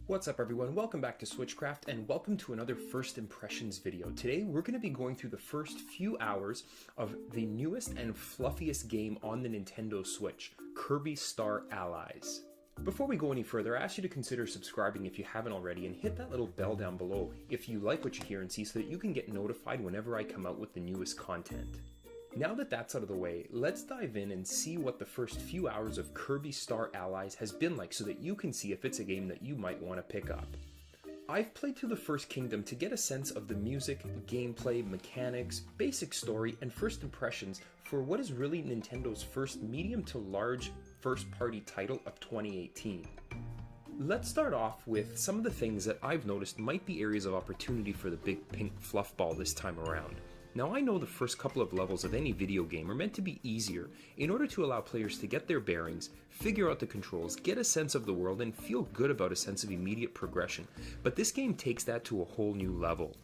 What's up everyone, welcome back to Switchcraft and welcome to another First Impressions video. Today we're going to be going through the first few hours of the newest and fluffiest game on the Nintendo Switch, Kirby Star Allies. Before we go any further, I ask you to consider subscribing if you haven't already and hit that little bell down below if you like what you hear and see so that you can get notified whenever I come out with the newest content. Now that that's out of the way, let's dive in and see what the first few hours of Kirby Star Allies has been like so that you can see if it's a game that you might want to pick up. I've played through the first kingdom to get a sense of the music, gameplay, mechanics, basic story, and first impressions for what is really Nintendo's first medium to large first-party title of 2018. Let's start off with some of the things that I've noticed might be areas of opportunity for the big pink fluff ball this time around. Now I know the first couple of levels of any video game are meant to be easier in order to allow players to get their bearings, figure out the controls, get a sense of the world, and feel good about a sense of immediate progression, but this game takes that to a whole new level.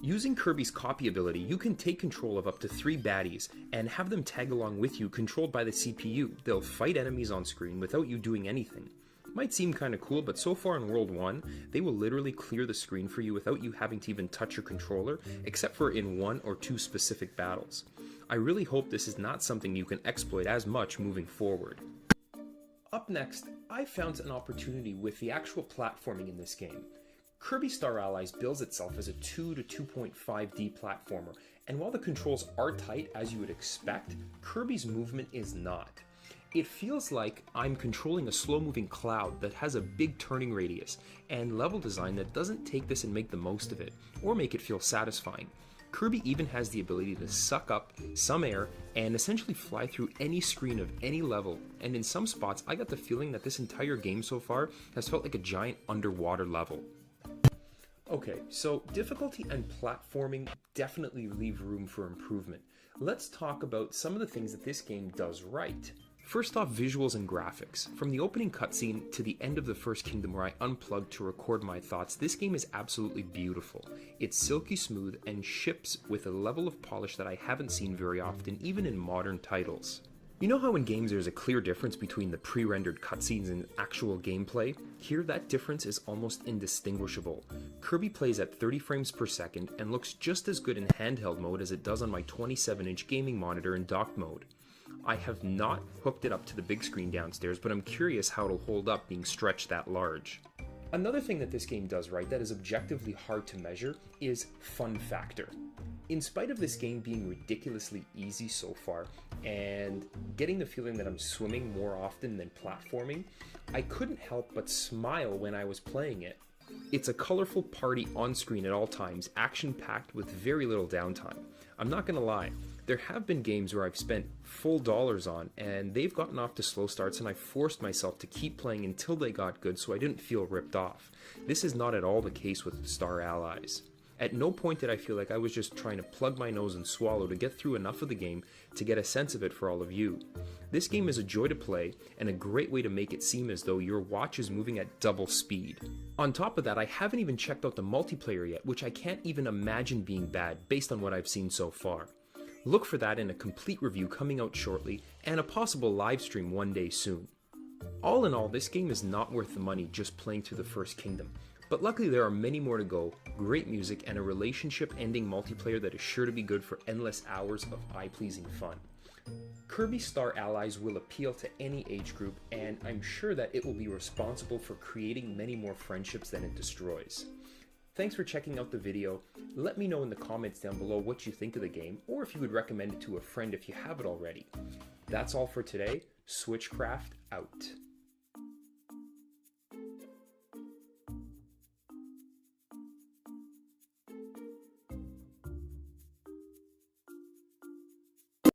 Using Kirby's copy ability, you can take control of up to 3 baddies and have them tag along with you controlled by the CPU. They'll fight enemies on screen without you doing anything. Might seem kinda cool, but so far in World 1, they will literally clear the screen for you without you having to even touch your controller, except for in 1 or 2 specific battles. I really hope this is not something you can exploit as much moving forward. Up next, I found an opportunity with the actual platforming in this game. Kirby Star Allies bills itself as a 2 to 2.5D platformer, and while the controls are tight as you would expect, Kirby's movement is not. It feels like I'm controlling a slow-moving cloud that has a big turning radius, and level design that doesn't take this and make the most of it, or make it feel satisfying. Kirby even has the ability to suck up some air and essentially fly through any screen of any level, and in some spots I got the feeling that this entire game so far has felt like a giant underwater level. Okay, so difficulty and platforming definitely leave room for improvement. Let's talk about some of the things that this game does right. First off, visuals and graphics. From the opening cutscene to the end of the first kingdom where I unplugged to record my thoughts, this game is absolutely beautiful. It's silky smooth and ships with a level of polish that I haven't seen very often, even in modern titles. You know how in games there's a clear difference between the pre-rendered cutscenes and actual gameplay? Here that difference is almost indistinguishable. Kirby plays at 30 frames per second and looks just as good in handheld mode as it does on my 27-inch gaming monitor in docked mode. I have not hooked it up to the big screen downstairs, but I'm curious how it'll hold up being stretched that large. Another thing that this game does right that is objectively hard to measure is fun factor. In spite of this game being ridiculously easy so far, and getting the feeling that I'm swimming more often than platforming, I couldn't help but smile when I was playing it. It's a colorful party on screen at all times, action-packed with very little downtime. I'm not gonna lie, there have been games where I've spent full dollars on and they've gotten off to slow starts and I forced myself to keep playing until they got good so I didn't feel ripped off. This is not at all the case with Star Allies. At no point did I feel like I was just trying to plug my nose and swallow to get through enough of the game to get a sense of it for all of you. This game is a joy to play and a great way to make it seem as though your watch is moving at double speed. On top of that, I haven't even checked out the multiplayer yet, which I can't even imagine being bad based on what I've seen so far. Look for that in a complete review coming out shortly and a possible live stream one day soon. All in all, this game is not worth the money just playing through the first kingdom. But luckily there are many more to go, great music, and a relationship-ending multiplayer that is sure to be good for endless hours of eye-pleasing fun. Kirby Star Allies will appeal to any age group, and I'm sure that it will be responsible for creating many more friendships than it destroys. Thanks for checking out the video. Let me know in the comments down below what you think of the game, or if you would recommend it to a friend if you have it already. That's all for today. Switchcraft out.